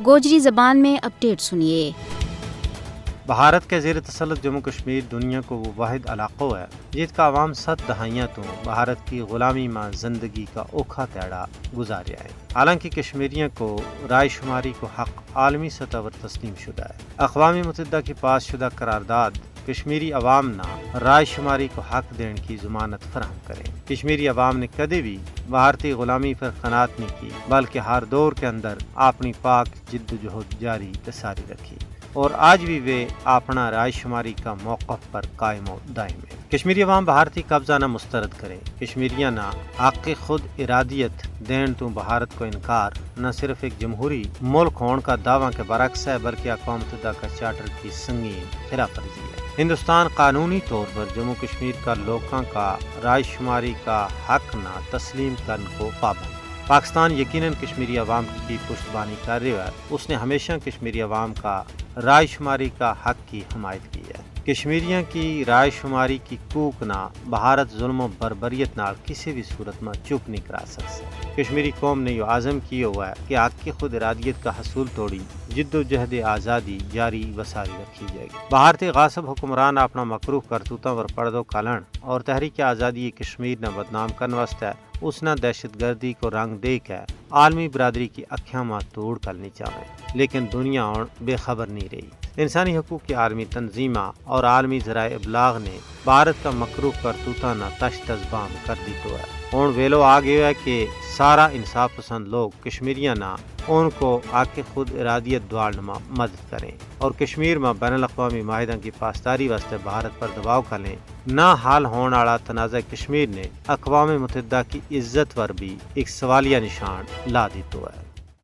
گوجری زبان میں اپڈیٹ سنیے۔ بھارت کے زیر تسلط جموں کشمیر دنیا کو وہ واحد علاقہ ہے جس کا عوام 7 دہائیاں تو بھارت کی غلامی میں زندگی کا اوکھا تیڑا گزاریا ہے۔ حالانکہ کشمیریوں کو رائے شماری کو حق عالمی سطح پر تسلیم شدہ ہے۔ اقوام متحدہ کی پاس شدہ قرارداد کشمیری عوام نہ رائے شماری کو حق دینے کی ضمانت فراہم کریں۔ کشمیری عوام نے کدی بھی بھارتی غلامی پر قناعت نہیں کی، بلکہ ہر دور کے اندر اپنی پاک جدوجہد جاری ساری رکھی، اور آج بھی وہ اپنا رائے شماری کا موقف پر قائم و دائم ہے۔ کشمیری عوام بھارتی قبضہ نہ مسترد کرے۔ کشمیریاں نہ حق خود ارادیت دین تو بھارت کو انکار نہ صرف ایک جمہوری ملک ہونے کا دعویٰ کے برعکس ہے، بلکہ اقوام متحدہ کا چارٹر کی سنگین خلاف ورزی ہے۔ ہندوستان قانونی طور پر جموں کشمیر کا لوگوں کا رائے شماری کا حق نہ تسلیم کرنے کو پابند ہے۔ پاکستان یقیناً کشمیری عوام کی پشتبانی کر رہا ہے۔ اس نے ہمیشہ کشمیری عوام کا رائے شماری کا حق کی حمایت کی ہے۔ کشمیریوں کی رائے شماری کی کوک نہ بھارت ظلم و بربریت نال کسی بھی صورت میں چپ نہیں کرا سکتا۔ کشمیری قوم نے یہ عزم کیا ہوا ہے کہ حق کی خود ارادیت کا حصول توڑی جد و جہد آزادی جاری و ساری رکھی جائے گی۔ بھارتی غاصب حکمران اپنا مکروہ کرتوتوں پر پردو کالن اور تحریک آزادی کشمیر نہ بدنام کرنے واسطے اس نے دہشت گردی کو رنگ دے کے عالمی برادری کی اکھیاں میں توڑ کرنی چاہے، لیکن دنیا اور بے خبر نہیں رہی۔ انسانی حقوق کی عالمی تنظیمہ اور عالمی ذرائع ابلاغ نے بھارت کا مکروہ کرتوتہ نہ تش تزبام کر دی تو ہے۔ اور ویلو آ گیا ہے کہ سارا انصاف پسند لوگ کشمیریاں نہ ان کو آکے خود ارادیت دوڑنے میں مدد کریں اور کشمیر میں بین الاقوامی معاہدوں کی پاسداری واسطے بھارت پر دباؤ کریں۔ نہ حل ہونے والا تنازع کشمیر نے اقوام متحدہ کی عزت پر بھی ایک سوالیہ نشان لا دی تو ہے۔